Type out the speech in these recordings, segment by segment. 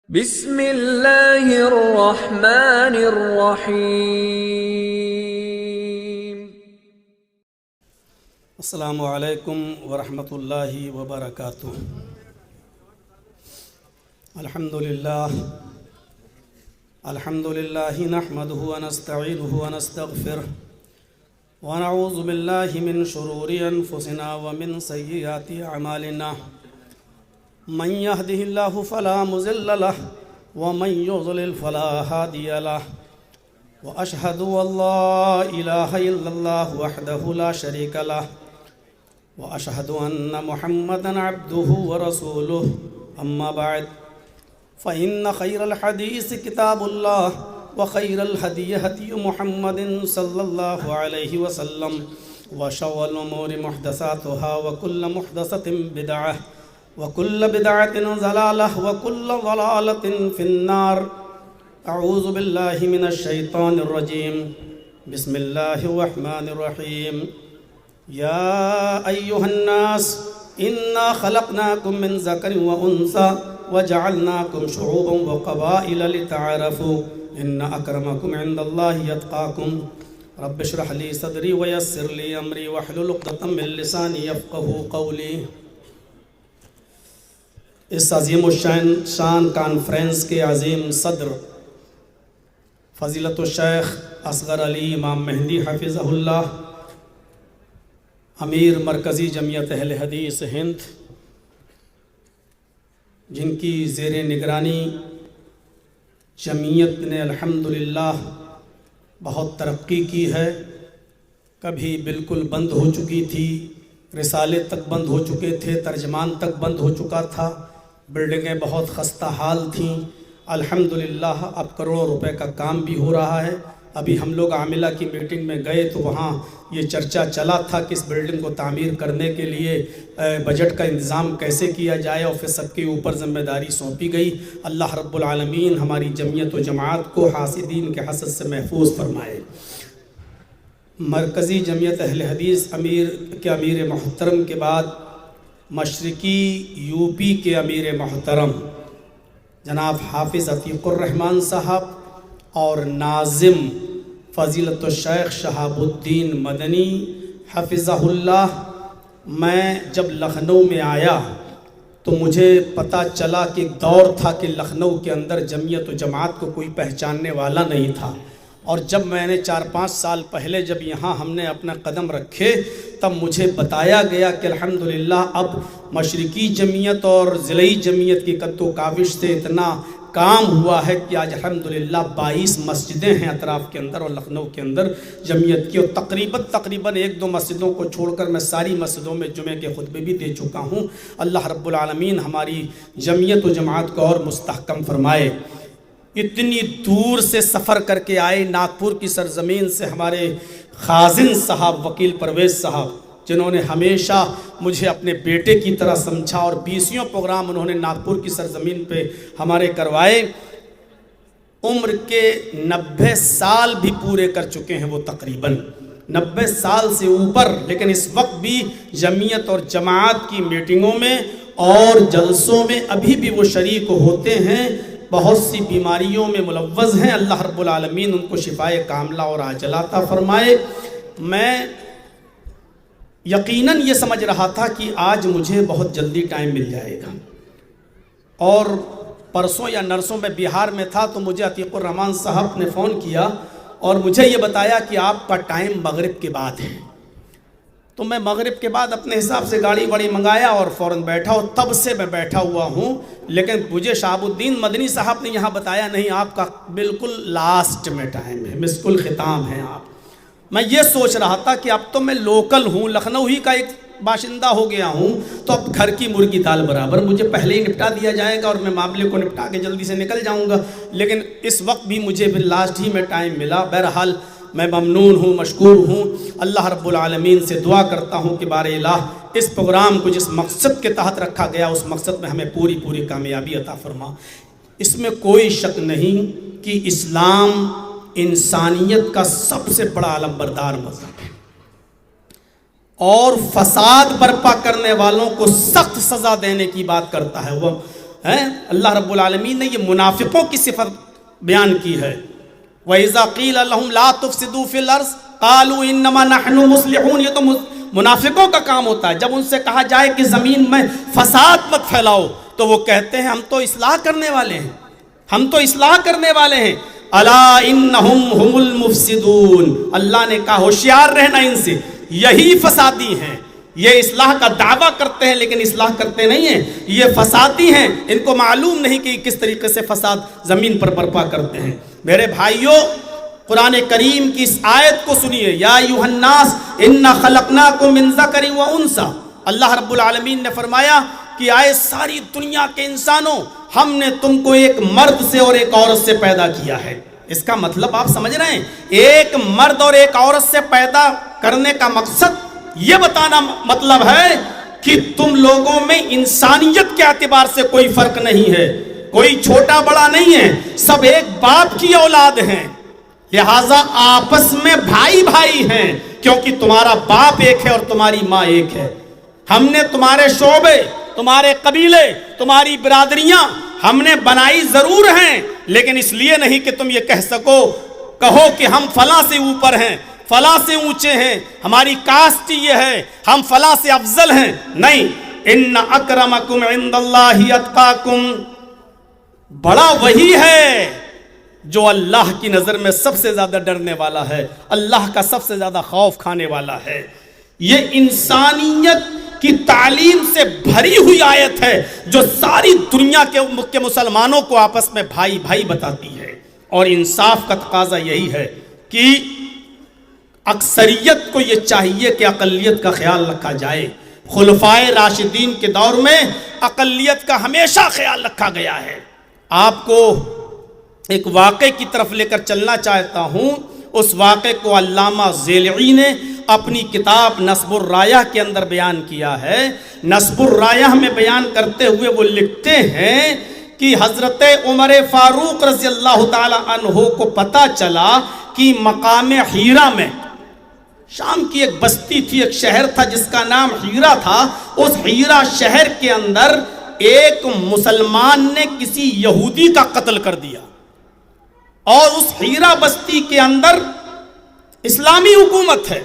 بسم اللہ الرحمن الرحیم۔ السلام علیکم ورحمۃ اللہ وبرکاتہ۔ الحمد للہ نحمده ونستعینه ونستغفره ونعوذ باللہ من شرور انفسنا ومن سیئات اعمالنا، من يهده الله فلا مضل له ومن يضلل فلا هادي له، وأشهد أن لا إله إلا الله وحده لا شريك له، وأشهد أن محمدًا عبده ورسوله، أما بعد فإن خير الحديث كتاب الله وخير الهدي هدي محمد صلى الله عليه وسلم، وشر الأمور محدثاتها وكل محدثة بدعة وكل بدعة ضلالة وكل ضلالة في النار۔ اعوذ باللہ من الشیطان الرجیم، بسم اللہ الرحمن الرحیم۔ یا ایہا الناس انا خلقناکم من ذکر وانثی وجعلناکم شعوبا وقبائل لتعارفوا ان اکرمکم عند اللہ اتقاکم۔ رب اشرح لی صدری ویسر لی امری واحلل عقدۃ من لسانی یفقہوا قولی۔ اس عظیم الشان کانفرنس کے عظیم صدر فضیلت الشیخ اصغر علی امام مہدی حفظہ اللہ، امیر مرکزی جمعیت اہل حدیث ہند، جن کی زیر نگرانی جمعیت نے الحمدللہ بہت ترقی کی ہے۔ کبھی بالکل بند ہو چکی تھی، رسالے تک بند ہو چکے تھے، ترجمان تک بند ہو چکا تھا، بلڈنگیں بہت خستہ حال تھیں۔ الحمدللہ اب کروڑوں روپے کا کام بھی ہو رہا ہے۔ ابھی ہم لوگ عاملہ کی میٹنگ میں گئے تو وہاں یہ چرچا چلا تھا کہ اس بلڈنگ کو تعمیر کرنے کے لیے بجٹ کا انتظام کیسے کیا جائے، اور پھر سب کے اوپر ذمہ داری سونپی گئی۔ اللہ رب العالمین ہماری جمعیت و جماعت کو حاسدین کے حسد سے محفوظ فرمائے۔ مرکزی جمعیت اہل حدیث امیر محترم کے بعد مشرقی یو پی کے امیر محترم جناب حافظ عتیق الرحمن صاحب اور ناظم فضیلت الشیخ شہاب الدین مدنی حفظہ اللہ، میں جب لکھنؤ میں آیا تو مجھے پتہ چلا کہ ایک دور تھا کہ لکھنؤ کے اندر جمعیت و جماعت کو کوئی پہچاننے والا نہیں تھا، اور جب میں نے 4-5 سال پہلے جب یہاں ہم نے اپنا قدم رکھے تب مجھے بتایا گیا کہ الحمدللہ اب مشرقی جمعیت اور ضلعی جمعیت کی قد و کاوش سے اتنا کام ہوا ہے کہ آج الحمدللہ 22 مسجدیں ہیں اطراف کے اندر اور لکھنؤ کے اندر جمعیت کی، اور تقریباً 1-2 مسجدوں کو چھوڑ کر میں ساری مسجدوں میں جمعے کے خطبے بھی دے چکا ہوں۔ اللہ رب العالمین ہماری جمعیت و جماعت کو اور مستحکم فرمائے۔ اتنی دور سے سفر کر کے آئے ناگپور کی سرزمین سے ہمارے خازن صاحب وکیل پرویز صاحب، جنہوں نے ہمیشہ مجھے اپنے بیٹے کی طرح سمجھا، اور 20 پروگرام انہوں نے ناگپور کی سرزمین پہ ہمارے کروائے۔ عمر کے 90 سال بھی پورے کر چکے ہیں وہ، تقریباً 90 سال سے اوپر، لیکن اس وقت بھی جمعیت اور جماعت کی میٹنگوں میں اور جلسوں میں ابھی بھی وہ شریک ہوتے ہیں۔ بہت سی بیماریوں میں ملوث ہیں، اللہ رب العالمین ان کو شفائے کاملہ اور عاجلہ عطا فرمائے۔ میں یقیناً یہ سمجھ رہا تھا کہ آج مجھے بہت جلدی ٹائم مل جائے گا، اور پرسوں یا نرسوں میں بہار میں تھا تو مجھے عتیق الرحمن صاحب نے فون کیا اور مجھے یہ بتایا کہ آپ کا ٹائم مغرب کے بعد ہے۔ تو میں مغرب کے بعد اپنے حساب سے گاڑی منگایا اور فوراً بیٹھا، اور تب سے میں بیٹھا ہوا ہوں۔ لیکن مجھے شہاب الدین مدنی صاحب نے یہاں بتایا نہیں، آپ کا بالکل لاسٹ میں ٹائم ہے، مسک الختام ہیں آپ۔ میں یہ سوچ رہا تھا کہ اب تو میں لوکل ہوں، لکھنؤ ہی کا ایک باشندہ ہو گیا ہوں، تو اب گھر کی مرغی دال برابر مجھے پہلے ہی نپٹا دیا جائے گا اور میں معاملے کو نپٹا کے جلدی سے نکل جاؤں گا۔ لیکن اس وقت بھی مجھے پھر لاسٹ ہی میں ٹائم ملا۔ بہرحال میں ممنون ہوں، مشکور ہوں۔ اللہ رب العالمین سے دعا کرتا ہوں کہ بار الہ اس پروگرام کو جس مقصد کے تحت رکھا گیا اس مقصد میں ہمیں پوری کامیابی عطا فرما۔ اس میں کوئی شک نہیں کہ اسلام انسانیت کا سب سے بڑا علمبردار مذہب ہے، اور فساد برپا کرنے والوں کو سخت سزا دینے کی بات کرتا ہے۔ وہ اللہ رب العالمین نے یہ منافقوں کی صفت بیان کی ہے. وَإِذَا قِيلَ لَهُمْ لَا تُفْسِدُوا فِي الْأَرْضِ قَالُوا إِنَّمَا نَحْنُ مُصْلِحُونَ. یہ تو منافقوں کا کام ہوتا ہے. جب ان سے کہا جائے کہ زمین میں فساد مت پھیلاؤ تو وہ کہتے ہیں ہم تو اصلاح کرنے والے ہیں, ہم تو اصلاح کرنے والے ہیں. الا انہم هم المفسدون. اللہ نے کہا ہوشیار رہنا ان سے, یہی فسادی ہیں. یہ اصلاح کا دعویٰ کرتے ہیں لیکن اصلاح کرتے نہیں ہیں, یہ فسادی ہیں. ان کو معلوم نہیں کہ کس طریقے سے فساد زمین پر برپا کرتے ہیں. میرے بھائیوں, قرآن کریم کی اس آیت کو سنیے. یا ایھا الناس انا خلقناکم من ذکر و انثی. اللہ رب العالمین نے فرمایا کہ آئے ساری دنیا کے انسانوں, ہم نے تم کو ایک مرد سے اور ایک عورت سے پیدا کیا ہے. اس کا مطلب آپ سمجھ رہے ہیں, ایک مرد اور ایک عورت سے پیدا کرنے کا مقصد یہ بتانا مطلب ہے کہ تم لوگوں میں انسانیت کے اعتبار سے کوئی فرق نہیں ہے, کوئی چھوٹا بڑا نہیں ہے, سب ایک باپ کی اولاد ہیں. لہٰذا آپس میں بھائی بھائی ہیں, کیونکہ تمہارا باپ ایک ہے اور تمہاری ماں ایک ہے. ہم نے تمہارے شعبے, تمہارے قبیلے, تمہاری برادریاں ہم نے بنائی ضرور ہیں, لیکن اس لیے نہیں کہ تم یہ کہو کہ ہم فلاں سے اوپر ہیں, فلاں سے اونچے ہیں, ہماری کاسٹ یہ ہے, ہم فلاں سے افضل ہیں. نہیں, ان اکرمکم عند اللہ اتقاکم. بڑا وہی ہے جو اللہ کی نظر میں سب سے زیادہ ڈرنے والا ہے, اللہ کا سب سے زیادہ خوف کھانے والا ہے. یہ انسانیت کی تعلیم سے بھری ہوئی آیت ہے جو ساری دنیا کے مسلمانوں کو آپس میں بھائی بھائی بتاتی ہے. اور انصاف کا تقاضا یہی ہے کہ اکثریت کو یہ چاہیے کہ اقلیت کا خیال رکھا جائے. خلفائے راشدین کے دور میں اقلیت کا ہمیشہ خیال رکھا گیا ہے. آپ کو ایک واقعے کی طرف لے کر چلنا چاہتا ہوں. اس واقعے کو علامہ ذیلعی نے اپنی کتاب نصب الرایہ کے اندر بیان کیا ہے. نصب الرایہ میں بیان کرتے ہوئے وہ لکھتے ہیں کہ حضرت عمر فاروق رضی اللہ تعالی عنہ کو پتہ چلا کہ مقام حیرہ میں, شام کی ایک بستی تھی, ایک شہر تھا جس کا نام حیرہ تھا. اس حیرہ شہر کے اندر ایک مسلمان نے کسی یہودی کا قتل کر دیا, اور اس حیرہ بستی کے اندر اسلامی حکومت ہے.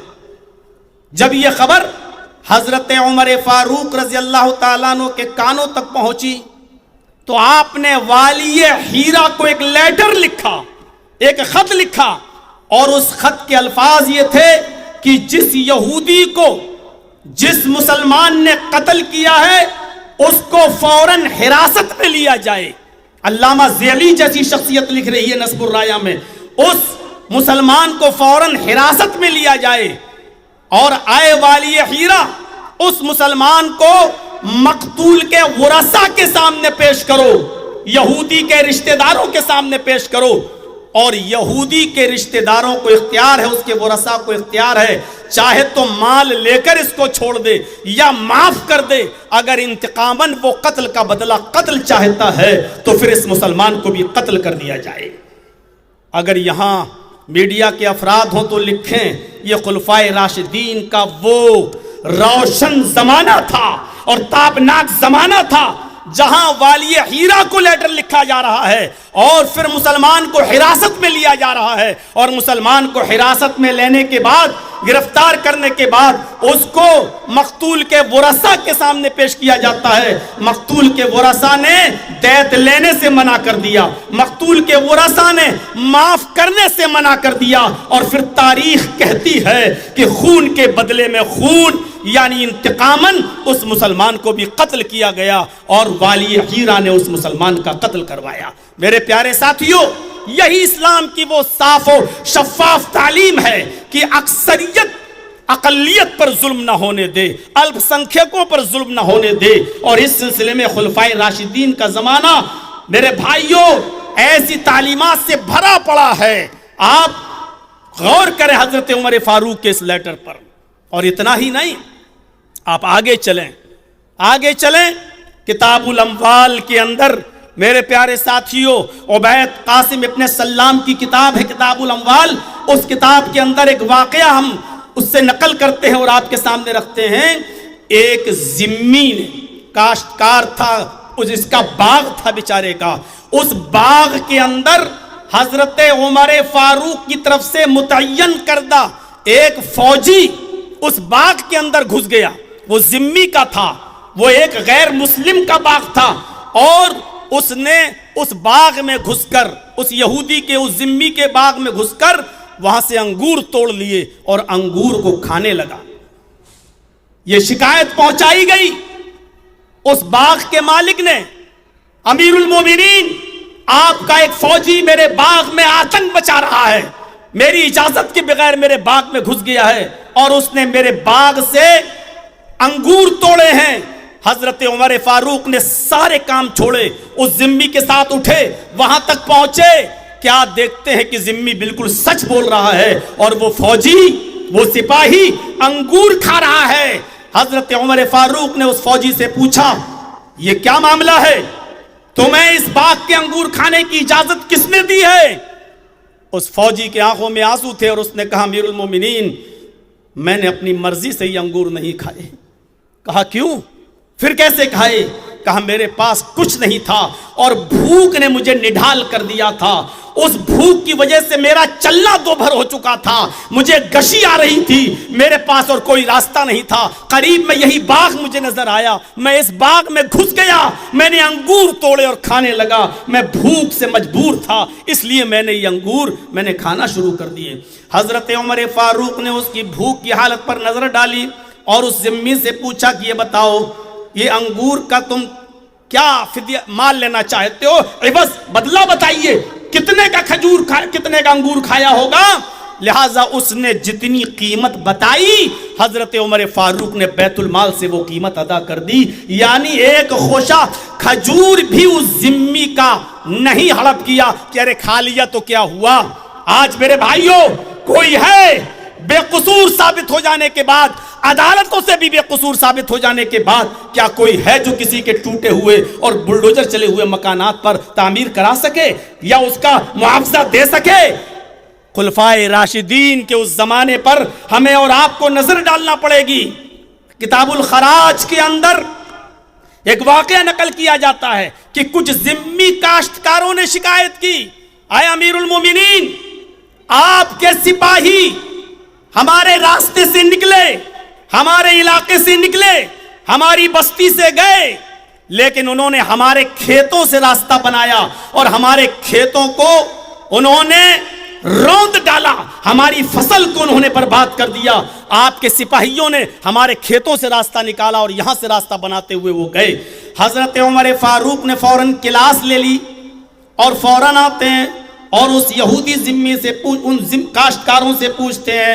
جب یہ خبر حضرت عمر فاروق رضی اللہ تعالیٰ عنہ کے کانوں تک پہنچی تو آپ نے والی حیرہ کو ایک لیٹر لکھا, ایک خط لکھا, اور اس خط کے الفاظ یہ تھے کہ جس یہودی کو جس مسلمان نے قتل کیا ہے اس کو فوراً حراست میں لیا جائے. علامہ ذیلی جیسی شخصیت لکھ رہی ہے نصب الرایہ میں, اس مسلمان کو فوراً حراست میں لیا جائے, اور آئے والی حیرہ اس مسلمان کو مقتول کے ورثاء کے سامنے پیش کرو, یہودی کے رشتہ داروں کے سامنے پیش کرو. اور یہودی کے رشتہ داروں کو اختیار ہے, اس کے ورثاء کو اختیار ہے, چاہے تو مال لے کر اس کو چھوڑ دے یا معاف کر دے. اگر انتقاماً وہ قتل کا بدلہ قتل چاہتا ہے تو پھر اس مسلمان کو بھی قتل کر دیا جائے. اگر یہاں میڈیا کے افراد ہوں تو لکھیں یہ خلفائے راشدین کا وہ روشن زمانہ تھا اور تابناک زمانہ تھا جہاں والی حیرہ کو لیٹر لکھا جا رہا ہے اور پھر مسلمان کو حراست میں لیا جا رہا ہے, اور مسلمان کو حراست میں لینے کے بعد, گرفتار کرنے کے بعد اس کو مقتول کے ورثاء کے سامنے پیش کیا جاتا ہے. مقتول کے ورثاء نے دیت لینے سے منع کر دیا, مقتول کے ورثاء نے معاف کرنے سے منع کر دیا, اور پھر تاریخ کہتی ہے کہ خون کے بدلے میں خون, یعنی انتقاماً اس مسلمان کو بھی قتل کیا گیا اور والی حیرہ نے اس مسلمان کا قتل کروایا. میرے پیارے ساتھیوں, یہی اسلام کی وہ صاف و شفاف تعلیم ہے کہ اکثریت اقلیت پر ظلم نہ ہونے دے, الپ سنکھیکوں پر ظلم نہ ہونے دے. اور اس سلسلے میں خلفائے راشدین کا زمانہ میرے بھائیوں ایسی تعلیمات سے بھرا پڑا ہے. آپ غور کریں حضرت عمر فاروق کے اس لیٹر پر. اور اتنا ہی نہیں, آپ آگے چلیں کتاب الاموال کے اندر میرے پیارے ساتھیوں, عبید قاسم ابن سلام کی کتاب ہے کتاب الاموال. اس کتاب کے اندر ایک واقعہ ہم اس سے نقل کرتے ہیں اور آپ کے سامنے رکھتے ہیں. ایک ذمی نے, کاشتکار تھا, اس کا باغ تھا بیچارے کا، اس باغ کے اندر حضرت عمر فاروق کی طرف سے متعین کردہ ایک فوجی اس باغ کے اندر گھس گیا. وہ ذمی کا تھا، وہ ایک غیر مسلم کا باغ تھا، اور اس نے اس باغ میں گھس کر، اس یہودی کے اس ذمی کے باغ میں گھس کر وہاں سے انگور توڑ لیے اور انگور کو کھانے لگا. یہ شکایت پہنچائی گئی اس باغ کے مالک نے، امیر المومنین آپ کا ایک فوجی میرے باغ میں آتنک مچا رہا ہے، میری اجازت کے بغیر میرے باغ میں گھس گیا ہے اور اس نے میرے باغ سے انگور توڑے ہیں. حضرت عمر فاروق نے سارے کام چھوڑے، اس ذمی کے ساتھ اٹھے، وہاں تک پہنچے. کیا دیکھتے ہیں کہ ذمی بالکل سچ بول رہا ہے اور وہ فوجی، وہ سپاہی انگور کھا رہا ہے. حضرت عمر فاروق نے اس فوجی سے پوچھا یہ کیا معاملہ ہے؟ تمہیں اس باغ کے انگور کھانے کی اجازت کس نے دی ہے؟ اس فوجی کے آنکھوں میں آنسو تھے اور اس نے کہا امیر المومنین میں نے اپنی مرضی سے یہ انگور نہیں کھائے. کہا کیوں؟ پھر کیسے کھائے؟ کہا میرے پاس کچھ نہیں تھا اور بھوک نے مجھے نڈھال کر دیا تھا. اس بھوک کی وجہ سے میرا چلنا دو بھر ہو چکا تھا، مجھے گشی آ رہی تھی، میرے پاس اور کوئی راستہ نہیں تھا. قریب میں یہی باغ مجھے نظر آیا، میں اس باغ میں گھس گیا، میں نے انگور توڑے اور کھانے لگا. میں بھوک سے مجبور تھا، اس لیے میں نے یہ انگور میں نے کھانا شروع کر دیے. حضرت عمر فاروق نے اس کی بھوک کی حالت پر نظر ڈالی اور اس ذمی سے پوچھا کہ یہ بتاؤ یہ انگور کا تم کیا فدیہ مال لینا چاہتے ہو؟ عوض بدلہ بتائیے، کتنے کا کتنے کا انگور کھایا ہوگا؟ لہٰذا اس نے جتنی قیمت بتائی حضرت عمر فاروق نے بیت المال سے وہ قیمت ادا کر دی. یعنی ایک خوشہ کھجور بھی اس ذمی کا نہیں ہڑپ کیا کہ ارے کھا لیا تو کیا ہوا. آج میرے بھائیوں کوئی ہے بے قصور ثابت ہو جانے کے بعد، عدالتوں سے بھی بے قصور ثابت ہو جانے کے بعد، کیا کوئی ہے جو کسی کے ٹوٹے ہوئے اور بلڈوزر چلے ہوئے مکانات پر تعمیر کرا سکے یا اس کا معاوضہ دے سکے؟ خلفائے راشدین کے اس زمانے پر ہمیں اور آپ کو نظر ڈالنا پڑے گی. کتاب الخراج کے اندر ایک واقعہ نقل کیا جاتا ہے کہ کچھ ذمی کاشتکاروں نے شکایت کی، اے امیر المومنین آپ کے سپاہی ہمارے راستے سے نکلے، ہمارے علاقے سے نکلے، ہماری بستی سے گئے، لیکن انہوں نے ہمارے کھیتوں سے راستہ بنایا اور ہمارے کھیتوں کو انہوں نے روند ڈالا، ہماری فصل کو انہوں نے برباد کر دیا. آپ کے سپاہیوں نے ہمارے کھیتوں سے راستہ نکالا اور یہاں سے راستہ بناتے ہوئے وہ گئے. حضرت عمر فاروق نے فوراً کلاس لے لی اور فوراً آتے ہیں اور اس یہودی ذمی سے ان کاشتکاروں سے پوچھتے ہیں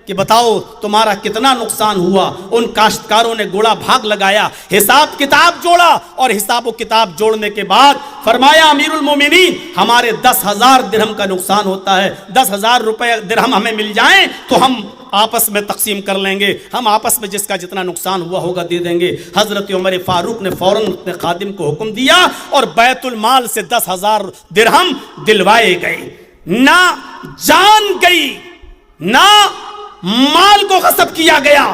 کہ بتاؤ تمہارا کتنا نقصان ہوا. ان کاشتکاروں نے گوڑا بھاگ لگایا، حساب کتاب جوڑا اور حساب و کتاب جوڑنے کے بعد فرمایا امیر المومنین ہمارے 10,000 درہم کا نقصان ہوتا ہے، 10,000 روپے درہم ہمیں مل جائیں تو ہم آپس میں تقسیم کر لیں گے، ہم آپس میں جس کا جتنا نقصان ہوا ہوگا دے دیں گے. حضرت عمر فاروق نے فوراً اپنے خادم کو حکم دیا اور بیت المال سے 10,000 درہم دلوائے گئے. نہ جان گئی نہ مال کو غصب کیا گیا.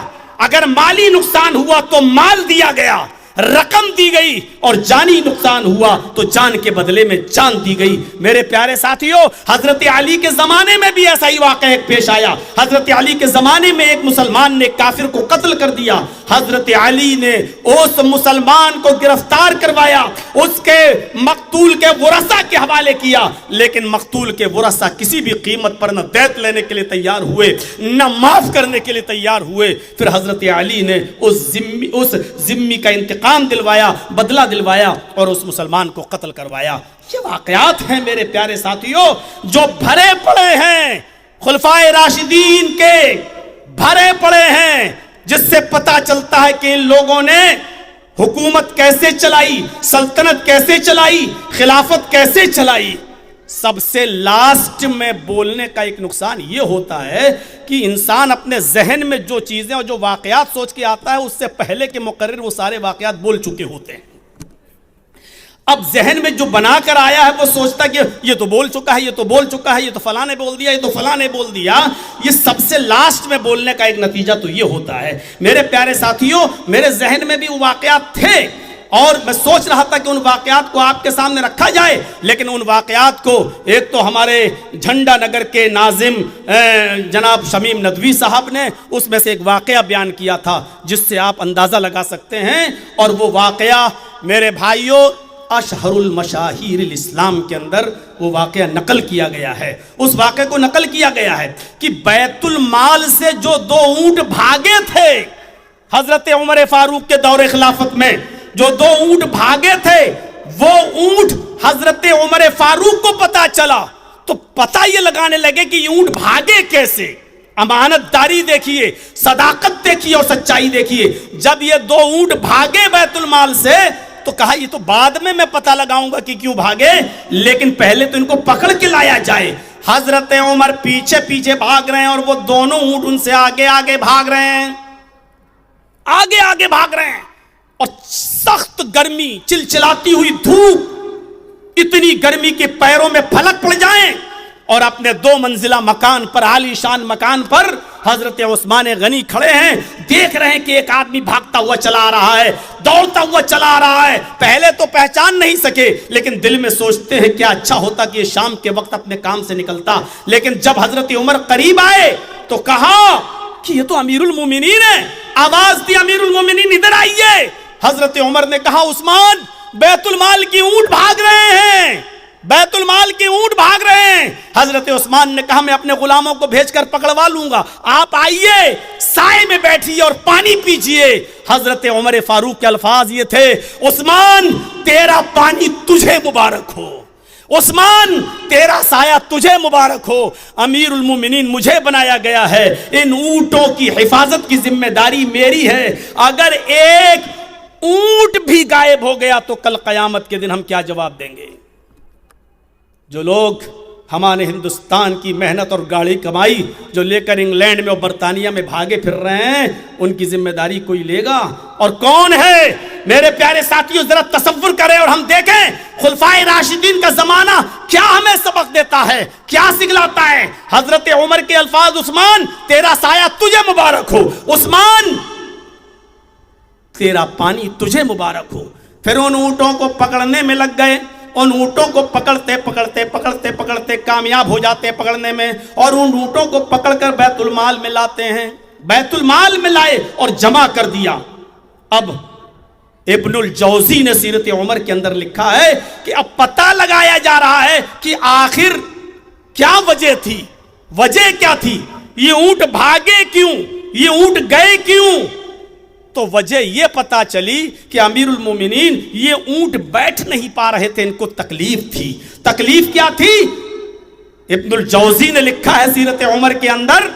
اگر مالی نقصان ہوا تو مال دیا گیا، رقم دی گئی، اور جانی نقصان ہوا تو جان کے بدلے میں جان دی گئی. میرے پیارے ساتھیوں حضرت علی کے زمانے میں بھی ایسا ہی واقعہ ایک پیش آیا. حضرت علی کے زمانے میں ایک مسلمان نے کافر کو قتل کر دیا. حضرت علی نے اس مسلمان کو گرفتار کروایا، اس کے مقتول کے ورثاء کے حوالے کیا، لیکن مقتول کے ورثاء کسی بھی قیمت پر نہ دیت لینے کے لیے تیار ہوئے نہ معاف کرنے کے لیے تیار ہوئے. پھر حضرت علی نے اس ذمی کا انتقام دلوایا، بدلہ دلوایا اور اس مسلمان کو قتل کروایا. یہ واقعات ہیں میرے پیارے ساتھیوں جو بھرے پڑے ہیں، خلفائے راشدین کے بھرے پڑے ہیں، جس سے پتہ چلتا ہے کہ ان لوگوں نے حکومت کیسے چلائی، سلطنت کیسے چلائی، خلافت کیسے چلائی. سب سے لاسٹ میں بولنے کا ایک نقصان یہ ہوتا ہے کہ انسان اپنے ذہن میں جو چیزیں اور جو واقعات سوچ کے آتا ہے اس سے پہلے کے مقرر وہ سارے واقعات بول چکے ہوتے ہیں. اب ذہن میں جو بنا کر آیا ہے وہ سوچتا کہ یہ تو بول چکا ہے، یہ تو بول چکا ہے، یہ تو فلاں نے بول دیا، یہ تو فلاں نے بول دیا. یہ سب سے لاسٹ میں بولنے کا ایک نتیجہ تو یہ ہوتا ہے. میرے پیارے ساتھیوں میرے ذہن میں بھی وہ واقعات تھے اور میں سوچ رہا تھا کہ ان واقعات کو آپ کے سامنے رکھا جائے، لیکن ان واقعات کو ایک تو ہمارے جھنڈا نگر کے ناظم جناب شمیم ندوی صاحب نے اس میں سے ایک واقعہ بیان کیا تھا جس سے آپ اندازہ لگا سکتے ہیں، اور وہ واقعہ میرے بھائیوں اشہر المشاہیر الاسلام کے اندر وہ واقعہ نقل کیا گیا ہے۔ اس واقعے کو نقل کیا گیا ہے کہ بیت المال سے جو 2 اونٹ بھاگے تھے حضرت عمر فاروق کے دور خلافت میں، جو 2 اونٹ بھاگے تھے، وہ اونٹ حضرت عمر فاروق کو پتا چلا تو پتہ یہ لگانے لگے کہ یہ اونٹ بھاگے کیسے۔ امانت داری دیکھیے، صداقت دیکھیے اور سچائی دیکھیے۔ جب یہ 2 اونٹ بھاگے بیت المال سے تو کہا یہ تو بعد میں پتہ لگاؤں گا کہ کیوں بھاگے، لیکن پہلے تو ان کو پکڑ کے لایا جائے۔ حضرت عمر پیچھے پیچھے بھاگ رہے ہیں اور وہ دونوں اونٹ ان سے آگے آگے بھاگ رہے ہیں، آگے آگے بھاگ رہے ہیں، اور سخت گرمی، چلچلاتی ہوئی دھوپ، اتنی گرمی کے پیروں میں پھلک پڑ جائیں، اور اپنے 2 منزلہ مکان پر، عالی شان مکان پر حضرت عثمان غنی کھڑے ہیں، دیکھ رہے ہیں کہ ایک آدمی بھاگتا ہوا چلا آ رہا ہے، دوڑتا ہوا چلا آ رہا ہے۔ پہلے تو پہچان نہیں سکے، لیکن دل میں سوچتے ہیں کیا اچھا ہوتا کہ یہ شام کے وقت اپنے کام سے نکلتا، لیکن جب حضرت عمر قریب آئے تو کہا کہ یہ تو امیر المومنین ہے۔ آواز دی امیر المومنین ادھر آئیے۔ حضرت عمر نے کہا عثمان بیت المال کی اونٹ بھاگ رہے ہیں، بیت المال کے اونٹ بھاگ رہے ہیں۔ حضرت عثمان نے کہا میں اپنے غلاموں کو بھیج کر پکڑوا لوں گا، آپ آئیے سائے میں بیٹھیے اور پانی پیجئے۔ حضرت عمر فاروق کے الفاظ یہ تھے، عثمان تیرا پانی تجھے مبارک ہو، عثمان تیرا سایہ تجھے مبارک ہو، امیر المومنین مجھے بنایا گیا ہے، ان اونٹوں کی حفاظت کی ذمہ داری میری ہے، اگر ایک اونٹ بھی غائب ہو گیا تو کل قیامت کے دن ہم کیا جواب دیں گے؟ جو لوگ ہمارے ہندوستان کی محنت اور گاڑی کمائی جو لے کر انگلینڈ میں اور برطانیہ میں بھاگے پھر رہے ہیں، ان کی ذمہ داری کوئی لے گا؟ اور کون ہے؟ میرے پیارے ساتھیوں ذرا تصور کریں اور ہم دیکھیں خلفائے راشدین کا زمانہ کیا ہمیں سبق دیتا ہے، کیا سکھلاتا ہے۔ حضرت عمر کے الفاظ، عثمان تیرا سایہ تجھے مبارک ہو، عثمان تیرا پانی تجھے مبارک ہو۔ پھر ان اونٹوں کو پکڑنے میں لگ گئے، ان اونٹوں کو پکڑتے پکڑتے پکڑتے پکڑتے کامیاب ہو جاتے پکڑنے میں، اور ان اونٹوں کو پکڑ کر بیت المال میں لاتے ہیں، بیت المال میں لائے اور جمع کر دیا۔ اب ابن الجوزی نے سیرت عمر کے اندر لکھا ہے کہ اب پتہ لگایا جا رہا ہے کہ آخر کیا وجہ تھی، وجہ کیا تھی، یہ اونٹ بھاگے کیوں، یہ اونٹ گئے کیوں؟ تو وجہ یہ پتا چلی کہ امیر المومنین یہ اونٹ بیٹھ نہیں پا رہے تھے، ان کو تکلیف تھی۔ تکلیف کیا تھی؟ ابن الجوزی نے لکھا ہے سیرت عمر کے اندر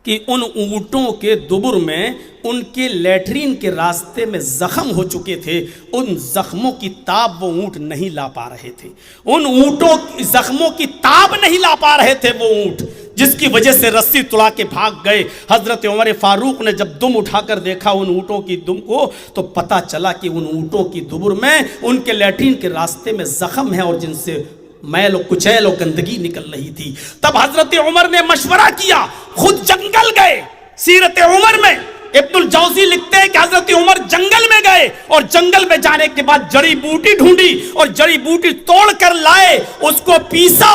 کہ ان اونٹوں کے دبر میں ان کے لیٹرین کے راستے میں زخم ہو چکے تھے، ان زخموں کی تاب وہ اونٹ نہیں لا پا رہے تھے، ان اونٹوں کی زخموں کی تاب نہیں لا پا رہے تھے وہ اونٹ، جس کی وجہ سے رسی تڑا کے بھاگ گئے۔ حضرت عمر فاروق نے جب دم اٹھا کر دیکھا ان اونٹوں کی دم کو تو پتا چلا کہ ان اونٹوں کی دبر میں ان کے لیٹرین کے راستے میں زخم ہے، اور جن سے میل و کچیل و گندگی نکل رہی تھی۔ تب حضرت عمر نے مشورہ کیا، خود جنگل گئے۔ سیرت عمر میں ابن الجوزی لکھتے ہیں کہ حضرت عمر جنگل میں گئے، اور جنگل میں جانے کے بعد جڑی بوٹی ڈھونڈی اور جڑی بوٹی توڑ کر لائے، اس کو پیسا۔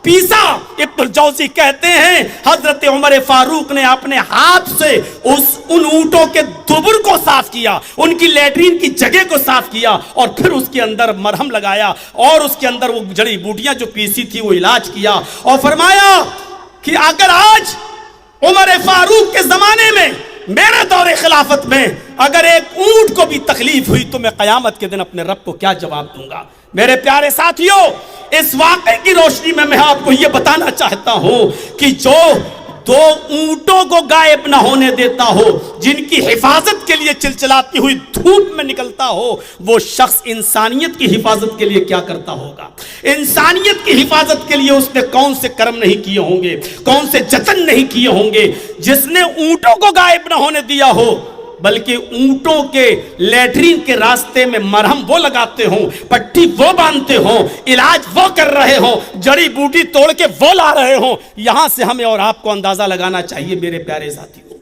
ابن الجوزی کہتے ہیں حضرت عمر فاروق نے اپنے ہاتھ سے ان اونٹوں کے دبر کو صاف کیا، ان کی لیٹرین کی جگہ کو صاف کیا، اور پھر اس کے اندر مرہم لگایا، اور اس کے اندر وہ جڑی بوٹیاں جو پیسی تھی وہ علاج کیا، اور فرمایا کہ اگر آج عمر فاروق کے زمانے میں، میرے دور خلافت میں، اگر ایک اونٹ کو بھی تکلیف ہوئی تو میں قیامت کے دن اپنے رب کو کیا جواب دوں گا؟ میرے پیارے ساتھیوں، اس واقعے کی روشنی میں آپ کو یہ بتانا چاہتا ہوں کہ جو 2 اونٹوں کو غائب نہ ہونے دیتا ہو، جن کی حفاظت کے لیے چلچلاتی ہوئی دھوپ میں نکلتا ہو، وہ شخص انسانیت کی حفاظت کے لیے کیا کرتا ہوگا؟ انسانیت کی حفاظت کے لیے اس نے کون سے کرم نہیں کیے ہوں گے، کون سے جتن نہیں کیے ہوں گے، جس نے اونٹوں کو غائب نہ ہونے دیا ہو، بلکہ اونٹوں کے لیٹرین کے راستے میں مرہم وہ لگاتے ہوں، پٹی وہ باندھتے ہوں، علاج وہ کر رہے ہوں، جڑی بوٹی توڑ کے وہ لا رہے ہوں۔ یہاں سے ہمیں اور آپ کو اندازہ لگانا چاہیے میرے پیارے ساتھیوں،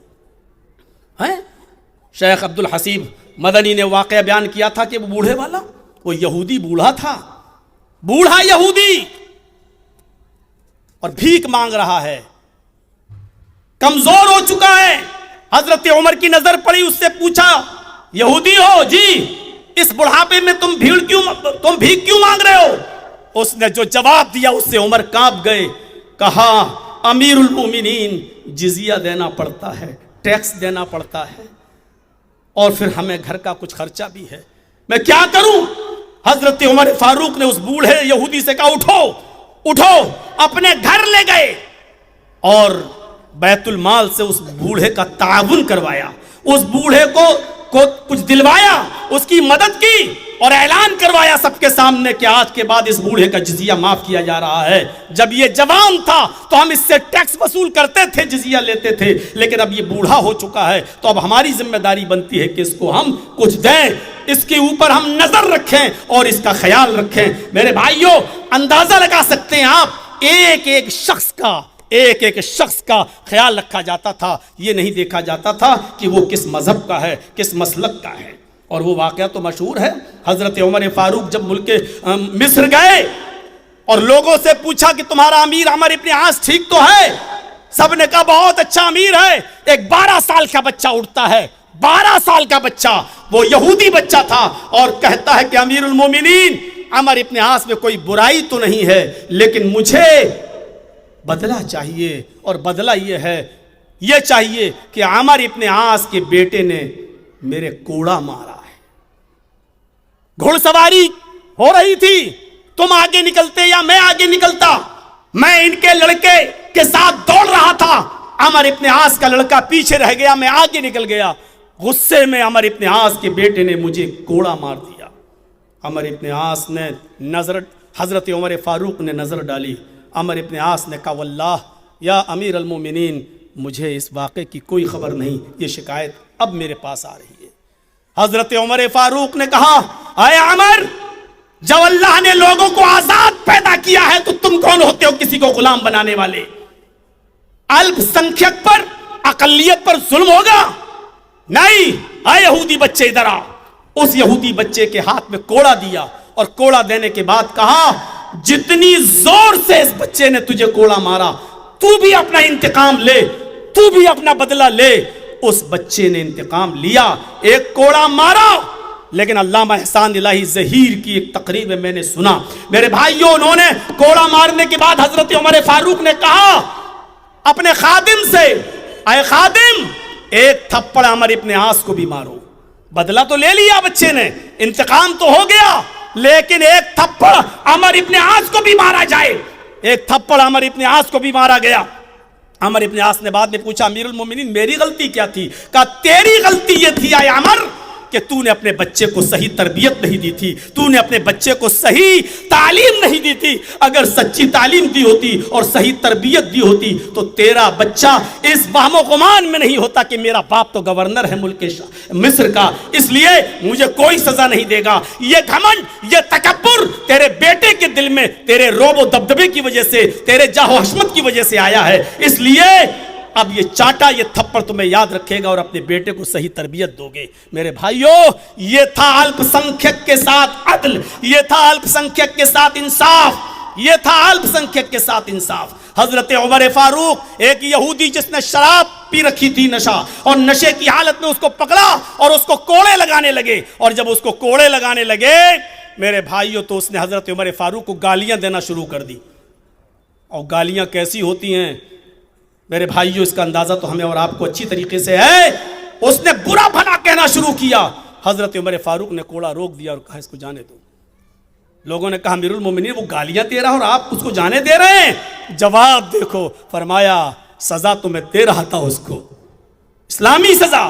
شیخ عبد الحسیب مدنی نے واقعہ بیان کیا تھا کہ وہ بوڑھے والا، وہ یہودی بوڑھا تھا، بوڑھا یہودی، اور بھیک مانگ رہا ہے، کمزور ہو چکا ہے۔ حضرت عمر کی نظر پڑی، اس سے پوچھا یہودی ہو جی، اس بڑھاپے میں تم بھیک کیوں مانگ رہے ہو؟ اس نے جو جواب دیا اس سے عمر کانپ گئے، کہا امیر المومنین جزیہ دینا پڑتا ہے، ٹیکس دینا پڑتا ہے، اور پھر ہمیں گھر کا کچھ خرچہ بھی ہے، میں کیا کروں؟ حضرت عمر فاروق نے اس بوڑھے یہودی سے کہا اٹھو اٹھو، اپنے گھر لے گئے اور بیت المال سے اس بوڑھے کا تعاون کروایا، اس بوڑھے کو کچھ دلوایا، اس کی مدد کی، اور اعلان کروایا سب کے سامنے کہ آج کے بعد اس بوڑھے کا جزیہ معاف کیا جا رہا ہے۔ جب یہ جوان تھا تو ہم اس سے ٹیکس وصول کرتے تھے، جزیہ لیتے تھے، لیکن اب یہ بوڑھا ہو چکا ہے تو اب ہماری ذمہ داری بنتی ہے کہ اس کو ہم کچھ دیں، اس کے اوپر ہم نظر رکھیں اور اس کا خیال رکھیں۔ میرے بھائیوں، اندازہ لگا سکتے ہیں آپ، ایک ایک شخص کا خیال رکھا جاتا تھا، یہ نہیں دیکھا جاتا تھا کہ وہ کس مذہب کا ہے، کس مسلک کا ہے۔ اور وہ واقعہ تو مشہور ہے، حضرت عمر فاروق جب ملک مصر گئے اور لوگوں سے پوچھا کہ تمہارا امیر عمرو ابن عاص ٹھیک تو ہے؟ سب نے کہا بہت اچھا امیر ہے۔ ایک 12 سال کا بچہ اٹھتا ہے، 12 سال کا بچہ، وہ یہودی بچہ تھا، اور کہتا ہے کہ امیر المومنین عمرو ابن عاص میں کوئی برائی تو نہیں ہے، لیکن مجھے بدلہ چاہیے، اور بدلہ یہ چاہیے کہ عمرو ابن عاص کے بیٹے نے میرے کوڑا مارا ہے۔ گھڑ سواری ہو رہی تھی، تم آگے نکلتے یا میں آگے نکلتا، میں ان کے لڑکے کے ساتھ دوڑ رہا تھا، عمرو ابن عاص کا لڑکا پیچھے رہ گیا، میں آگے نکل گیا، غصے میں عمرو ابن عاص کے بیٹے نے مجھے کوڑا مار دیا۔ عمرو ابن عاص نے حضرت عمر فاروق نے نظر ڈالی، عمرو ابن عاص نے کہا واللہ یا امیر المومنین مجھے اس واقعے کی کوئی خبر نہیں، یہ شکایت اب میرے پاس آ رہی ہے۔ حضرت عمر فاروق نے کہا اے عمر، جب اللہ نے لوگوں کو آزاد پیدا کیا ہے تو تم کون ہوتے ہو کسی کو غلام بنانے والے؟ الپ سنکھیک پر، اقلیت پر ظلم ہوگا؟ نہیں، اے یہودی بچے ادھر آ۔ اس یہودی بچے کے ہاتھ میں کوڑا دیا، اور کوڑا دینے کے بعد کہا جتنی زور سے اس بچے نے تجھے کوڑا مارا تو بھی اپنا انتقام لے، تو بھی اپنا بدلہ لے۔ اس بچے نے انتقام لیا، ایک کوڑا مارا۔ لیکن علامہ احسان الہی ظہیر کی ایک تقریر میں میں نے سنا، میرے بھائیوں، انہوں نے کوڑا مارنے کے بعد حضرت عمر فاروق نے کہا اپنے خادم سے اے خادم، ایک تھپڑ عمرو ابن عاص کو بھی مارو۔ بدلہ تو لے لیا بچے نے، انتقام تو ہو گیا، لیکن ایک تھپڑ عمرو ابن عاص کو بھی مارا جائے۔ ایک تھپڑ عمرو ابن عاص کو بھی مارا گیا۔ عمرو ابن عاص نے بعد میں پوچھا امیر المومنین میری غلطی کیا تھی؟ کہا تیری غلطی یہ تھی اے عمر کہ تو نے اپنے بچے کو صحیح تربیت نہیں دی تھی، تو نے اپنے بچے کو صحیح تعلیم نہیں دی تھی۔ اگر سچی تعلیم دی ہوتی اور صحیح تربیت دی ہوتی تو تیرا بچہ اس وہم و گمان میں نہیں ہوتا کہ میرا باپ تو گورنر ہے ملک مصر کا، اس لیے مجھے کوئی سزا نہیں دے گا۔ یہ گھمنڈ، یہ تکبر تیرے بیٹے کے دل میں تیرے روب و دبدبے کی وجہ سے، تیرے جاہ و حشمت کی وجہ سے آیا ہے، اس لیے اب یہ چاٹا، یہ تھپڑ تمہیں یاد رکھے گا اور اپنے بیٹے کو صحیح تربیت دو گے۔ میرے بھائیوں، یہ تھا الپ سنکھیک کے ساتھ عدل، یہ تھا الپ سنکھیک کے ساتھ انصاف، یہ تھا الپ سنکھیک کے ساتھ انصاف۔ حضرت عمر فاروق ایک یہودی جس نے شراب پی رکھی تھی، نشہ، اور نشے کی حالت میں اس کو پکڑا اور اس کو کوڑے لگانے لگے، اور جب اس کو کوڑے لگانے لگے میرے بھائیوں تو اس نے حضرت عمر فاروق کو گالیاں دینا شروع کر دی۔ اور گالیاں کیسی ہوتی ہیں میرے بھائیوں، اس کا اندازہ تو ہمیں اور آپ کو اچھی طریقے سے ہے۔ اس نے برا بھلا کہنا شروع کیا۔ حضرت عمر فاروق نے کوڑا روک دیا اور کہا اس کو جانے دو۔ لوگوں نے کہا امیر المومنین وہ گالیاں دے رہا اور آپ اس کو جانے دے رہے ہیں؟ جواب دیکھو، فرمایا سزا تو میں دے رہا تھا اس کو، اسلامی سزا،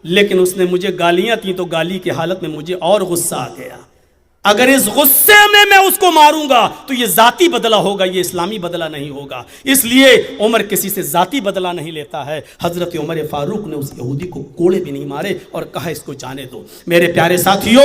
لیکن اس نے مجھے گالیاں تھیں تو گالی کی حالت میں مجھے اور غصہ آ گیا۔ اگر اس غصے میں اس کو ماروں گا تو یہ ذاتی بدلہ ہوگا، یہ اسلامی بدلہ نہیں ہوگا، اس لیے عمر کسی سے ذاتی بدلہ نہیں لیتا ہے۔ حضرت عمر فاروق نے اس یہودی کو کوڑے بھی نہیں مارے اور کہا اس کو جانے دو۔ میرے پیارے ساتھیوں،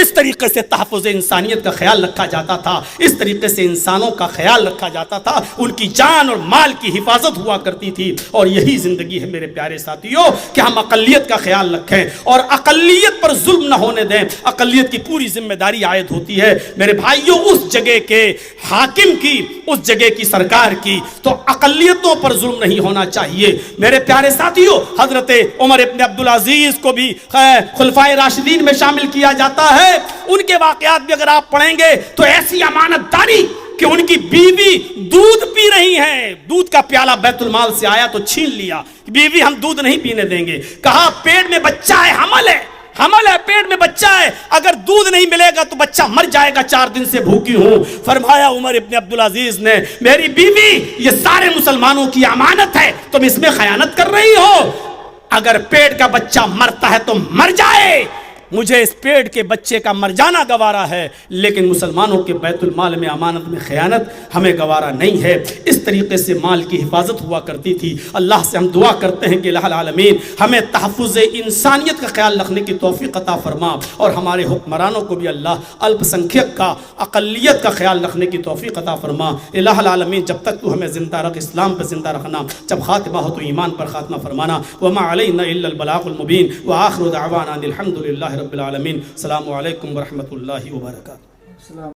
اس طریقے سے تحفظ انسانیت کا خیال رکھا جاتا تھا, اس طریقے سے انسانوں کا خیال رکھا جاتا تھا, ان کی جان اور مال کی حفاظت ہوا کرتی تھی. اور یہی زندگی ہے میرے پیارے ساتھیوں کہ ہم اقلیت کا خیال رکھیں اور اقلیت پر ظلم نہ ہونے دیں. اقلیت کی پوری ذمہ داری عائد ہوتی ہے میرے بھائیوں اس جگہ کے حاکم کی, اس جگہ کی سرکار کی. تو اقلیتوں پر ظلم نہیں ہونا چاہیے میرے پیارے ساتھیوں. حضرت عمر ابن عبدالعزیز کو بھی خلفائے راشدین میں شامل کیا جاتا ہے. ان کے واقعات بھی اگر آپ پڑھیں گے تو ایسی امانت داری کہ ان کی بیوی دودھ پی رہی ہیں, دودھ کا پیالہ بیت المال سے آیا تو چھین لیا, بیوی ہم دودھ نہیں پینے دیں گے. کہا پیٹ میں بچہ ہے, حمل ہے, پیٹ میں بچہ ہے, اگر دودھ نہیں ملے گا تو بچہ مر جائے گا, 4 دن سے بھوکی ہوں. فرمایا عمر ابن عبدالعزیز نے میری بیوی یہ سارے مسلمانوں کی امانت ہے, تم اس میں خیانت کر رہی ہو. اگر پیٹ کا بچہ مرتا ہے تو مر جائے, مجھے اس پیٹ کے بچے کا مر جانا گوارا ہے, لیکن مسلمانوں کے بیت المال میں امانت میں خیانت ہمیں گوارا نہیں ہے. اس طریقے سے مال کی حفاظت ہوا کرتی تھی. اللہ سے ہم دعا کرتے ہیں کہ الہ العالمین ہمیں تحفظ انسانیت کا خیال رکھنے کی توفیق عطا فرما, اور ہمارے حکمرانوں کو بھی اللہ الپ سنکھیک کا, اقلیت کا خیال رکھنے کی توفیق عطا فرما. الہ العالمین جب تک تو ہمیں زندہ رکھ, اسلام پہ زندہ رکھنا, جب خاتمہ ہو تو ایمان پر خاتمہ فرمانا. وما علینا الا البلاغ المبین وآخر دعوانا الحمد للہ رب العالمین. السلام علیکم ورحمۃ اللہ وبرکاتہ.